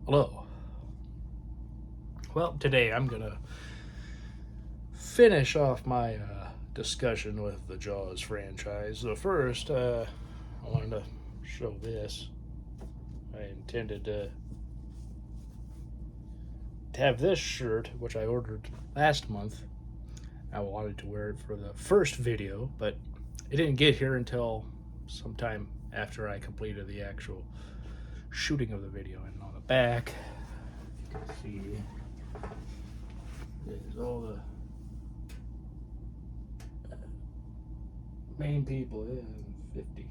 Hello. Well, today I'm gonna finish off my discussion with the Jaws franchise. So first, I wanted to show this. I intended to have this shirt, which I ordered last month. I wanted to wear it for the first video, but it didn't get here until sometime after I completed the actual shooting of the video. And on the back, you can see there's all the main people in 50.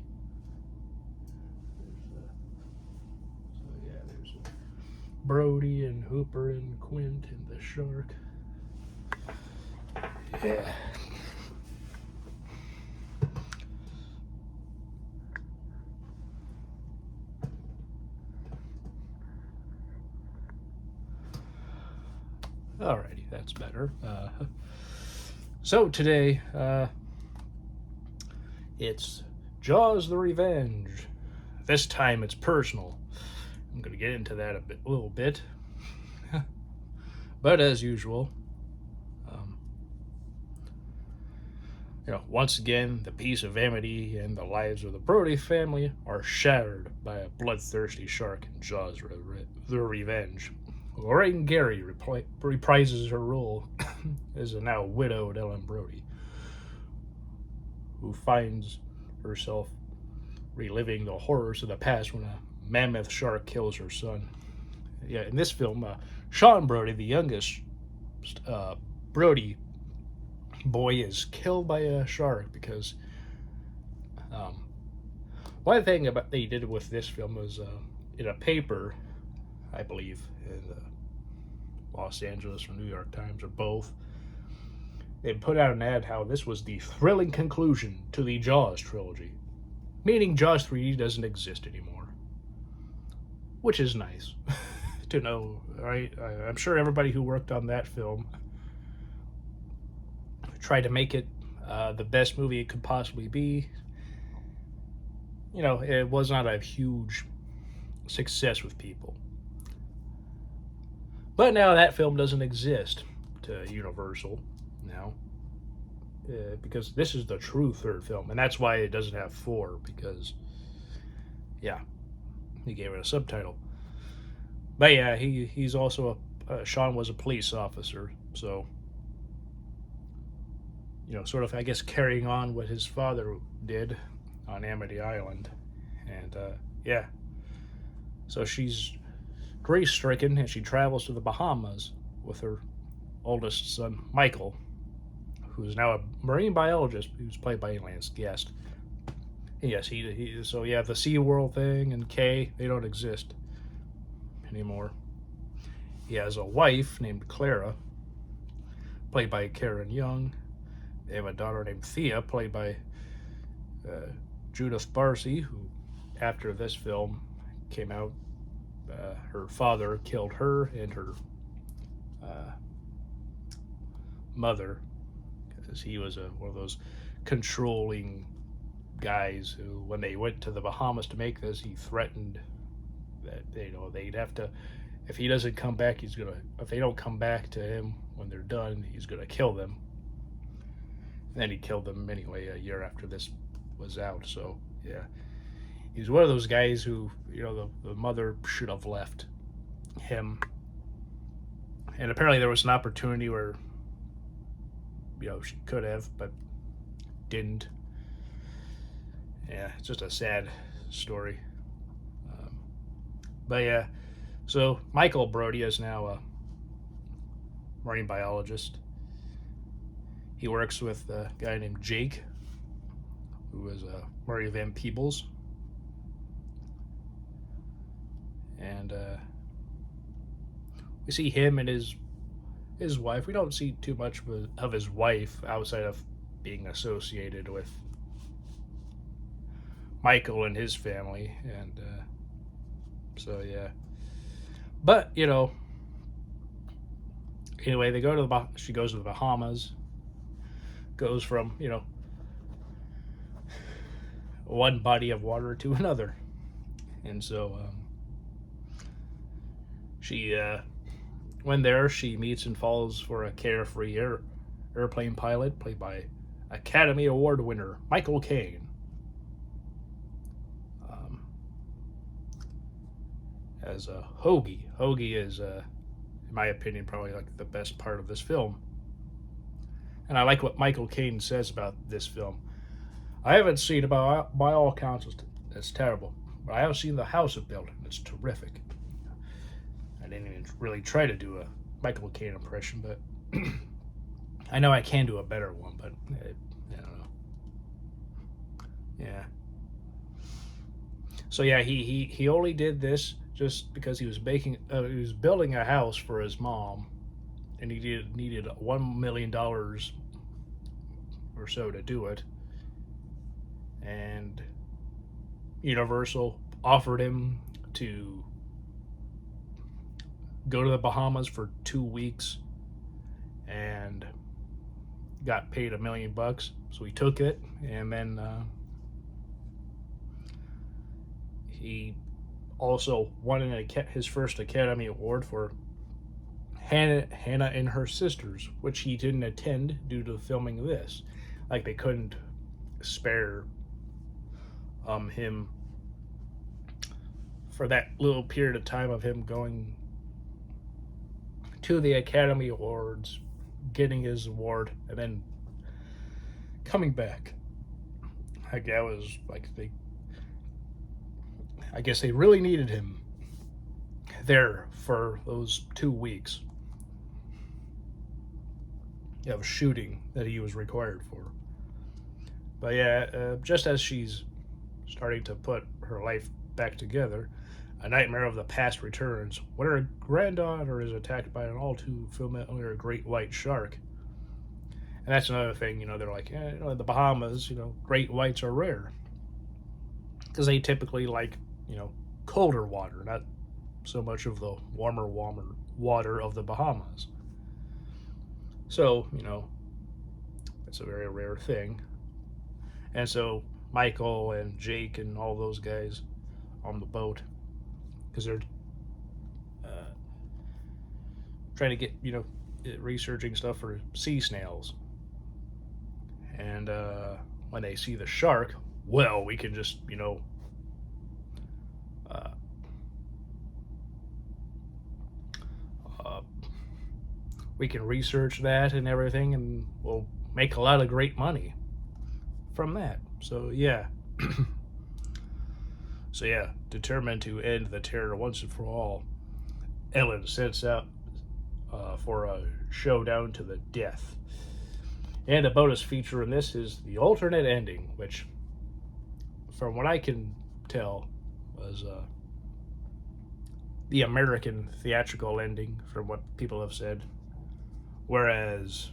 There's Brody and Hooper and Quint and the shark. Yeah. Alrighty, that's better. So today, it's Jaws the Revenge. This time it's personal. I'm going to get into that a little bit. But as usual, once again, the peace of Amity and the lives of the Brody family are shattered by a bloodthirsty shark in Jaws the Revenge. Lorraine Gary reprises her role as a now widowed Ellen Brody, who finds herself reliving the horrors of the past when a mammoth shark kills her son. Yeah, in this film, Sean Brody, the youngest Brody boy, is killed by a shark because one thing about they did with this film was in a paper, I believe, in the Los Angeles or New York Times or both, they put out an ad how this was the thrilling conclusion to the Jaws trilogy, meaning Jaws 3D doesn't exist anymore, which is nice to know, right? I'm sure everybody who worked on that film tried to make it the best movie it could possibly be. It was not a huge success with people. But now that film doesn't exist to Universal now. Because this is the true third film. And that's why it doesn't have 4. Because, yeah, he gave it a subtitle. But yeah, he's also Sean was a police officer. So, sort of, I guess, carrying on what his father did on Amity Island. And, yeah. So she's grief-stricken, and she travels to the Bahamas with her oldest son, Michael, who's now a marine biologist who's played by Lance Guest. Yes, so yeah, the SeaWorld thing and Kay, they don't exist anymore. He has a wife named Clara, played by Karen Young. They have a daughter named Thea, played by Judith Barcy, who, after this film came out, her father killed her and her mother because he was one of those controlling guys who, when they went to the Bahamas to make this, he threatened that they'd have to, if he doesn't come back, if they don't come back to him when they're done, he's gonna kill them. And then he killed them anyway a year after this was out. So yeah, he's one of those guys who, the mother should have left him. And apparently there was an opportunity where, she could have, but didn't. Yeah, it's just a sad story. But yeah, so Michael Brody is now a marine biologist. He works with a guy named Jake, who is Murray Van Peebles. And we see him and his wife. We don't see too much of his wife outside of being associated with Michael and his family. And so, yeah. But, anyway, they go to she goes to the Bahamas, goes from, one body of water to another. And so She, when there, she meets and falls for a carefree airplane pilot played by Academy Award winner Michael Caine. Um, as a Hoagie. Hoagie is, in my opinion, probably like the best part of this film. And I like what Michael Caine says about this film. I haven't seen it, but by all accounts, it's terrible. But I have seen The House it built, and it's terrific. I didn't even really try to do a Michael Caine impression, but I know I can do a better one, but I don't know. Yeah. So yeah, he only did this just because he was building a house for his mom, and he needed $1 million or so to do it, and Universal offered him to go to the Bahamas for 2 weeks and got paid $1 million. So he took it, and then he also won his first Academy Award for Hannah and Her Sisters, which he didn't attend due to filming this. Like, they couldn't spare him for that little period of time of him going to the Academy Awards, getting his award, and then coming back. Like, that was like I guess they really needed him there for those 2 weeks of shooting that he was required for. But yeah, just as she's starting to put her life back together, a nightmare of the past returns when her granddaughter is attacked by an all too familiar great white shark. And that's another thing, they're like, in the Bahamas, great whites are rare. Because they typically like, colder water, not so much of the warmer water of the Bahamas. So, it's a very rare thing. And so Michael and Jake and all those guys on the boat, because they're trying to get, researching stuff for sea snails. And when they see the shark, well, we can just, we can research that and everything, and we'll make a lot of great money from that. So yeah. So yeah, determined to end the terror once and for all, Ellen sets out for a showdown to the death. And a bonus feature in this is the alternate ending, which, from what I can tell, was the American theatrical ending, from what people have said. Whereas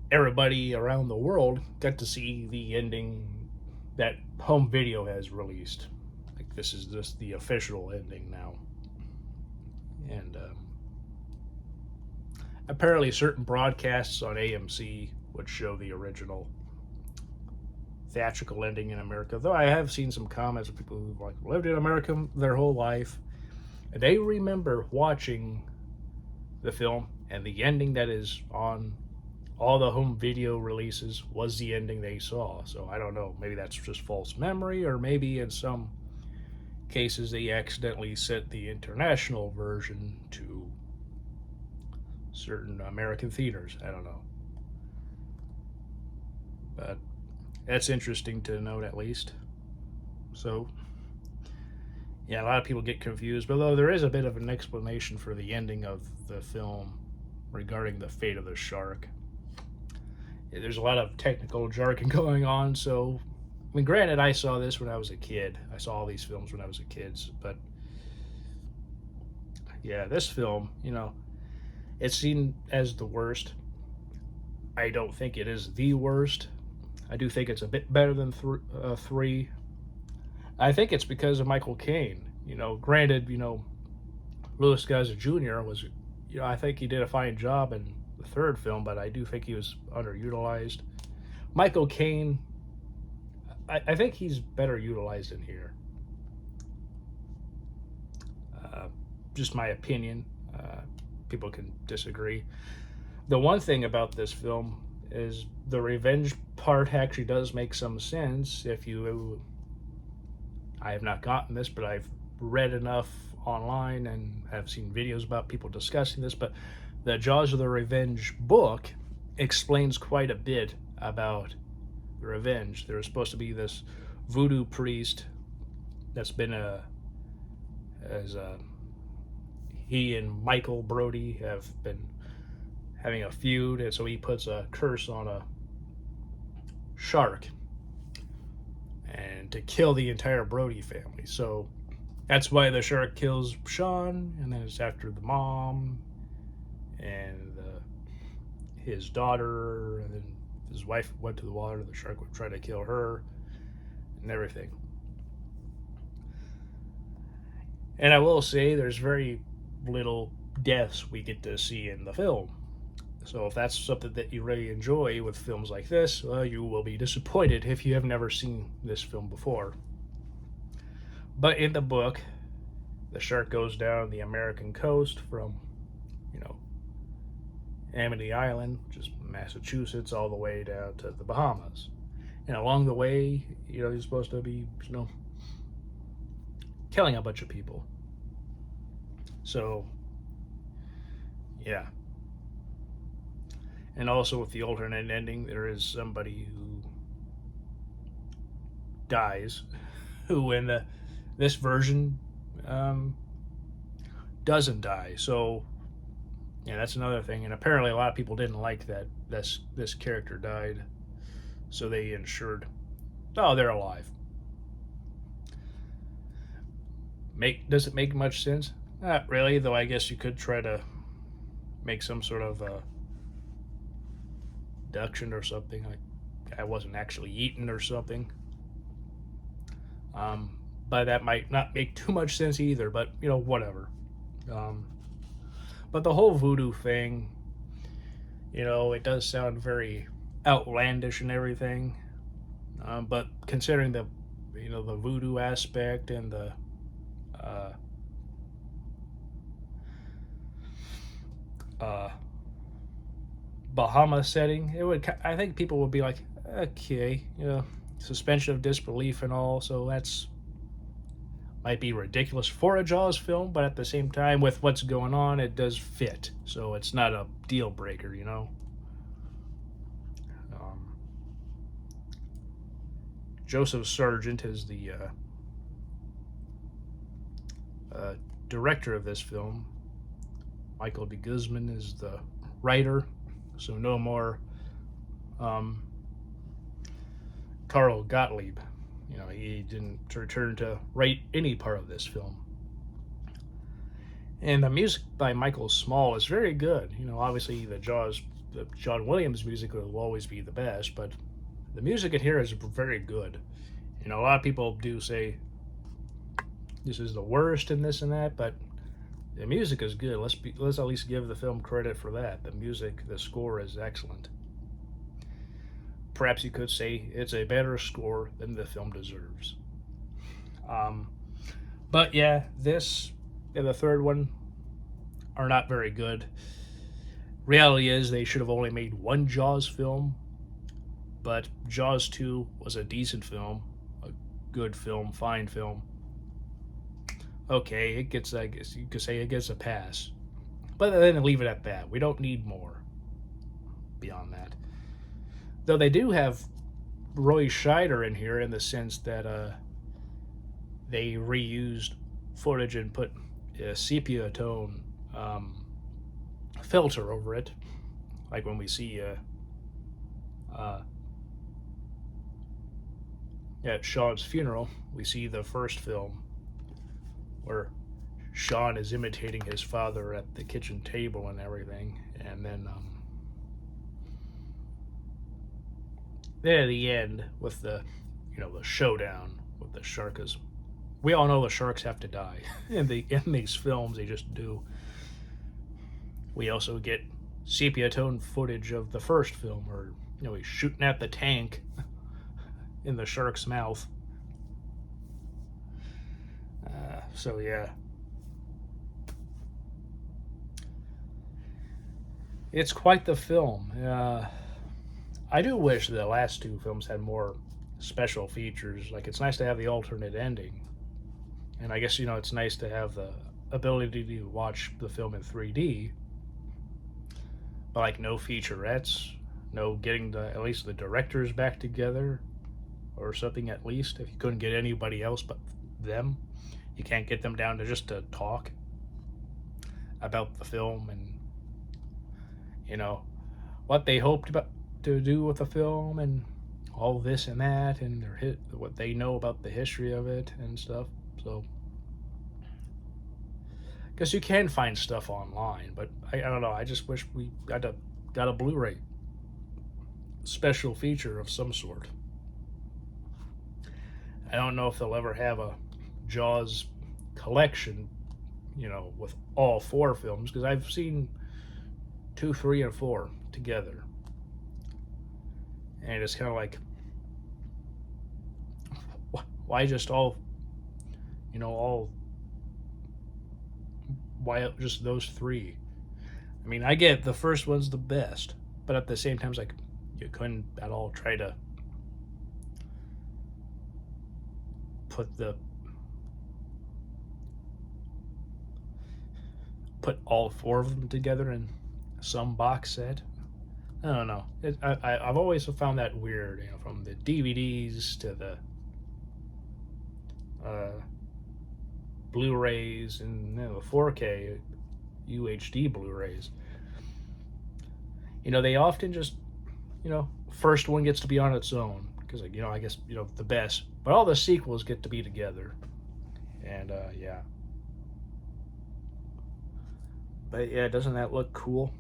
everybody around the world got to see the ending that home video has released. Like, this is just the official ending now. And apparently certain broadcasts on AMC would show the original theatrical ending in America, though I have seen some comments of people who've like lived in America their whole life, and they remember watching the film, and the ending that is on all the home video releases was the ending they saw. So I don't know, maybe that's just false memory, or maybe in some cases they accidentally sent the international version to certain American theaters. I don't know, but that's interesting to note, at least. So yeah, a lot of people get confused, but though there is a bit of an explanation for the ending of the film regarding the fate of the shark. There's a lot of technical jargon going on, so I mean, granted, I saw this when I was a kid. I saw all these films when I was a kid, but yeah, this film, it's seen as the worst. I don't think it is the worst. I do think it's a bit better than 3. I think it's because of Michael Caine. Granted, Louis Gossett Jr. was, I think he did a fine job in the third film, but I do think he was underutilized. Michael Caine, I think he's better utilized in here. Just my opinion. People can disagree. The one thing about this film is the revenge part actually does make some sense if you. I have not gotten this, but I've read enough online and have seen videos about people discussing this. But the Jaws of the Revenge book explains quite a bit about the revenge. There was supposed to be this voodoo priest that's been he and Michael Brody have been having a feud, and so he puts a curse on a shark and to kill the entire Brody family. So that's why the shark kills Sean, and then it's after the mom and his daughter, and then his wife went to the water. The shark would try to kill her and everything. And I will say there's very little deaths we get to see in the film. So if that's something that you really enjoy with films like this, well, you will be disappointed if you have never seen this film before. But in the book, the shark goes down the American coast from, Amity Island, which is Massachusetts, all the way down to the Bahamas. And along the way, he's supposed to be, killing a bunch of people. So, yeah. And also with the alternate ending, there is somebody who dies, who in this version doesn't die. So, yeah, that's another thing. And apparently a lot of people didn't like that this character died. So they ensured, oh, they're alive. Does it make much sense? Not really, though I guess you could try to make some sort of deduction or something, like I wasn't actually eaten or something. But that might not make too much sense either, but whatever. But the whole voodoo thing, it does sound very outlandish and everything. But considering the voodoo aspect and the Bahama setting, I think people would be like, okay, suspension of disbelief and all. So that's might be ridiculous for a Jaws film, but at the same time, with what's going on, it does fit. So it's not a deal breaker, Joseph Sargent is the director of this film. Michael de Guzman is the writer. So no more Carl Gottlieb. He didn't return to write any part of this film. And the music by Michael Small is very good. Obviously the John Williams music will always be the best, but the music in here is very good. A lot of people do say this is the worst and this and that, but the music is good. Let's at least give the film credit for that. The score is excellent. Perhaps you could say it's a better score than the film deserves. But yeah, this and the third one are not very good. Reality is they should have only made one Jaws film, but Jaws 2 was a decent film, a good film, fine film. Okay, I guess you could say it gets a pass. But then leave it at that. We don't need more beyond that. Though they do have Roy Scheider in here in the sense that they reused footage and put a sepia tone filter over it. Like when we see at Sean's funeral, we see the first film where Sean is imitating his father at the kitchen table and everything, and then at the end with the the showdown with the shark, is we all know the sharks have to die in these films, they just do. We also get sepia tone footage of the first film where he's shooting at the tank in the shark's mouth. So yeah, it's quite the film. I do wish the last two films had more special features. Like, it's nice to have the alternate ending, and I guess it's nice to have the ability to watch the film in 3D. But like, no featurettes, no getting at least the directors back together or something. At least if you couldn't get anybody else but them, you can't get them down to just to talk about the film and what they hoped about to do with the film and all this and that, and what they know about the history of it and stuff. So, because you can find stuff online, but I don't know. I just wish we got a Blu-ray special feature of some sort. I don't know if they'll ever have a Jaws collection, with all four films, because I've seen 2, 3, and 4 together, and it's kind of like, why just all, all, why just those three? I mean, I get the first one's the best, but at the same time, it's like, you couldn't at all try to put all four of them together in some box set. I don't know. I've always found that weird, from the DVDs to the Blu-rays and the 4K UHD Blu-rays. They often just, first one gets to be on its own because, I guess, the best, but all the sequels get to be together. And yeah. But yeah, doesn't that look cool?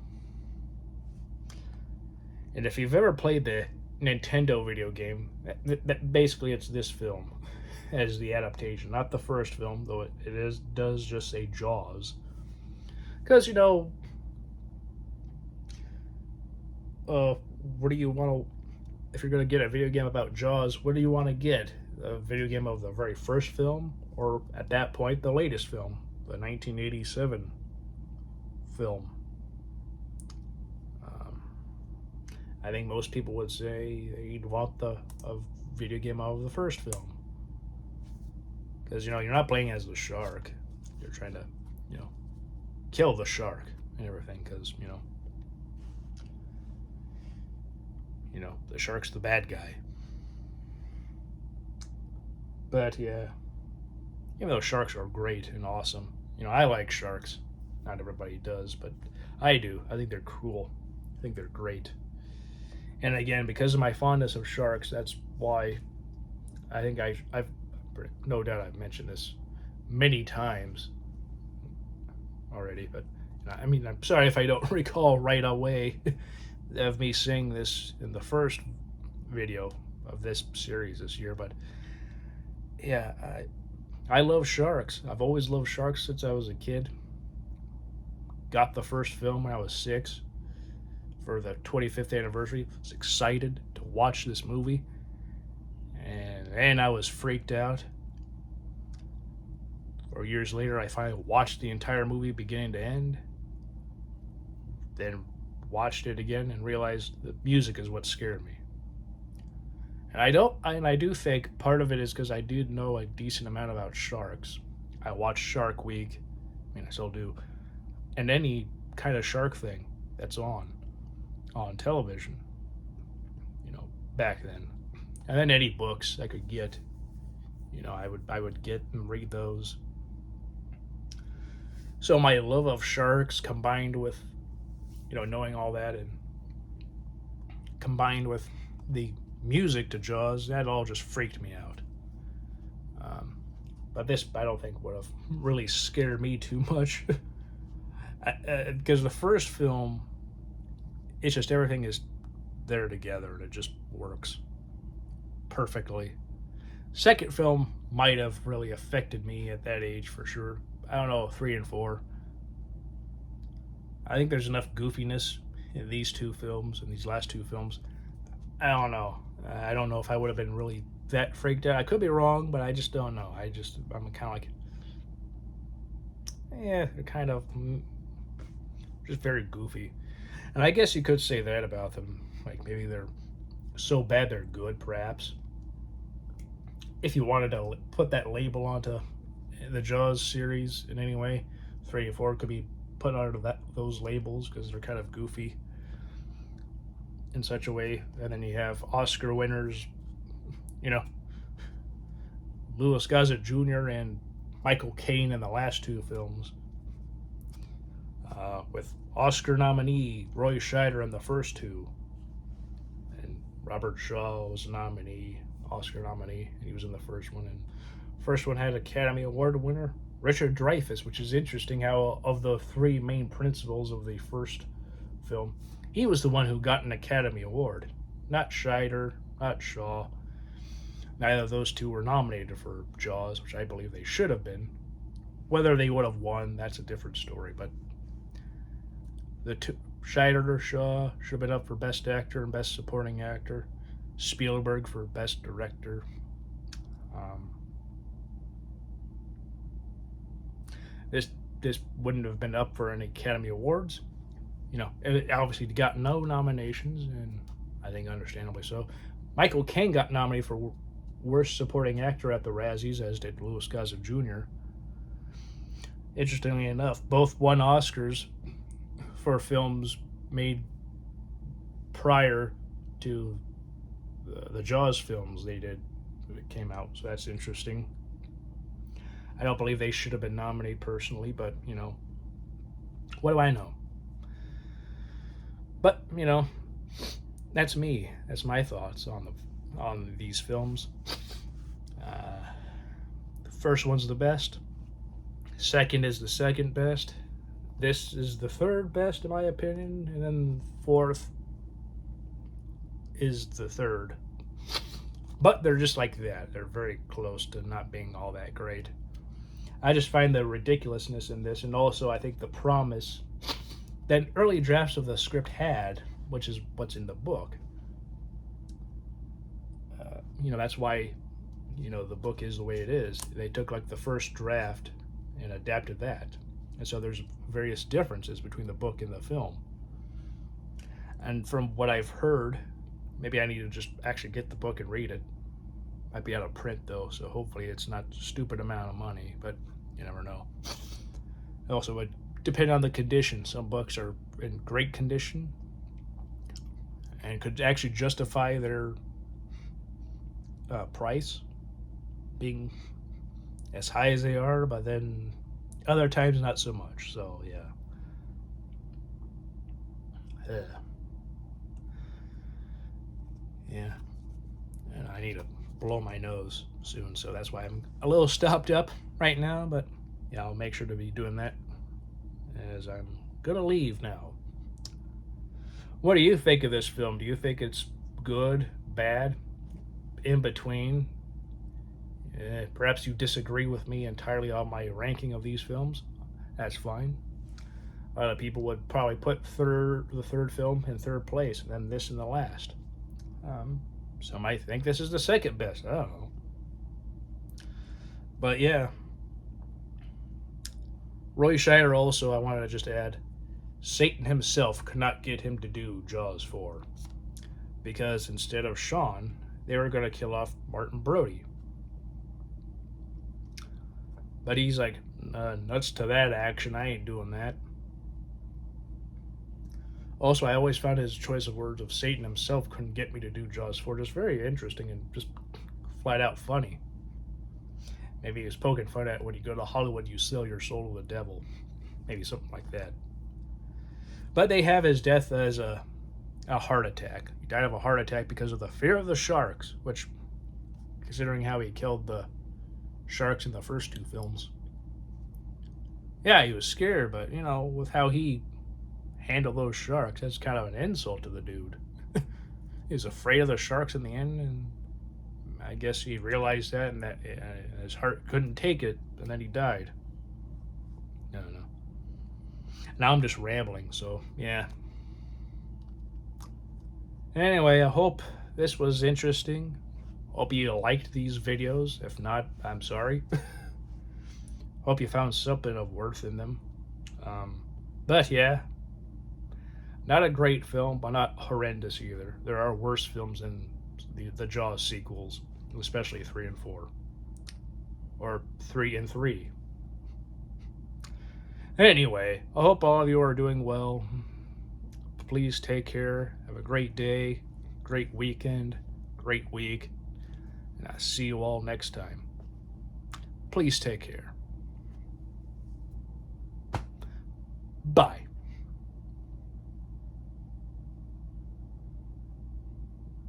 And if you've ever played the Nintendo video game, basically it's this film as the adaptation, not the first film, though it does just say Jaws. Because, what do you want to, if you're going to get a video game about Jaws, what do you want to get? A video game of the very first film, or at that point, the latest film, the 1987 film? I think most people would say they'd want a video game of the first film. Because, you're not playing as the shark. You're trying to, kill the shark and everything. Because, the shark's the bad guy. But, yeah. Even though sharks are great and awesome. I like sharks. Not everybody does, but I do. I think they're cool. I think they're great. And again, because of my fondness of sharks, that's why I think I've no doubt I've mentioned this many times already. But I mean, I'm sorry if I don't recall right away of me saying this in the first video of this series this year. But yeah, I love sharks. I've always loved sharks since I was a kid. Got the first film when I was 6. For the 25th anniversary. I was excited to watch this movie, and then I was freaked out. 4 years later, I finally watched the entire movie beginning to end, then watched it again and realized the music is what scared me. And I do think part of it is because I did know a decent amount about sharks. I watched Shark Week, I mean, I still do, and any kind of shark thing that's on television, back then. And then any books I could get, I would get and read those. So my love of sharks combined with, knowing all that, and combined with the music to Jaws, that all just freaked me out. But this, I don't think, would have really scared me too much. Because the first film, it's just everything is there together and it just works perfectly. Second film might have really affected me at that age for sure. I don't know, 3 and 4. I think there's enough goofiness in these two films, in these last two films. I don't know. I don't know if I would have been really that freaked out. I could be wrong, but I just don't know. I'm kind of like, yeah, they're kind of just very goofy. And I guess you could say that about them. Like maybe they're so bad they're good, perhaps. If you wanted to put that label onto the Jaws series in any way, 3 and 4 could be put under those labels because they're kind of goofy in such a way. And then you have Oscar winners, you know, Louis Gossett Jr. and Michael Caine in the last two films, with Oscar nominee Roy Scheider in the first two, and Robert Shaw was a nominee, Oscar nominee. He was in the first one, and first one had Academy Award winner Richard Dreyfuss, which is interesting. How of the three main principals of the first film, he was the one who got an Academy Award, not Scheider, not Shaw. Neither of those two were nominated for Jaws, which I believe they should have been. Whether they would have won, that's a different story. But the two, Scheider or Shaw, should have been up for Best Actor and Best Supporting Actor. Spielberg for Best Director. This wouldn't have been up for any Academy Awards. You know, it obviously got no nominations, and I think understandably so. Michael Caine got nominated for Worst Supporting Actor at the Razzies, as did Louis Gossett Jr. Interestingly enough, both won Oscars for films made prior to the Jaws films they did that came out, so that's interesting. I don't believe they should have been nominated personally, but, you know, what do I know? But, you know, that's me. That's my thoughts on these films. The first one's the best. Second is the second best. This is the third best, in my opinion. And then fourth is the third. But they're just like that. They're very close to not being all that great. I just find the ridiculousness in this, and also I think the promise that early drafts of the script had, which is what's in the book. You know, that's why, you know, the book is the way it is. They took like the first draft and adapted that. And so there's various differences between the book and the film. And from what I've heard, maybe I need to just actually get the book and read it. Might be out of print though, so hopefully it's not a stupid amount of money, but you never know. It also would depend on the condition. Some books are in great condition and could actually justify their price being as high as they are, but then other times not so much. So yeah. Yeah. And I need to blow my nose soon, so that's why I'm a little stopped up right now, but yeah, I'll make sure to be doing that as I'm gonna leave now. What do you think of this film? Do you think it's good, bad, in between? Perhaps you disagree with me entirely on my ranking of these films. That's fine. A lot of people would probably put the third film in third place, and then this in the last. Some might think this is the second best. I don't know. But yeah. Roy Scheider also, I wanted to just add, Satan himself could not get him to do Jaws 4. Because instead of Sean, they were going to kill off Martin Brody. But he's like, nuts to that action, I ain't doing that. Also, I always found his choice of words of Satan himself couldn't get me to do Jaws 4 just very interesting and just flat out funny. Maybe he was poking fun at when you go to Hollywood, you sell your soul to the devil. Maybe something like that. But they have his death as a heart attack. He died of a heart attack because of the fear of the sharks, which, considering how he killed the sharks in the first two films. Yeah, he was scared, but, you know, with how he handle those sharks, that's kind of an insult to the dude. He was afraid of the sharks in the end, and I guess he realized that, and that his heart couldn't take it, and then he died. I don't know. Now I'm just rambling, so yeah. Anyway, I hope this was interesting. Hope you liked these videos. If not, I'm sorry. Hope you found something of worth in them. But yeah, not a great film, but not horrendous either. There are worse films than the Jaws sequels, especially 3 and 4. Or 3 and 3. Anyway, I hope all of you are doing well. Please take care. Have a great day, great weekend, great week. And I'll see you all next time. Please take care. Bye.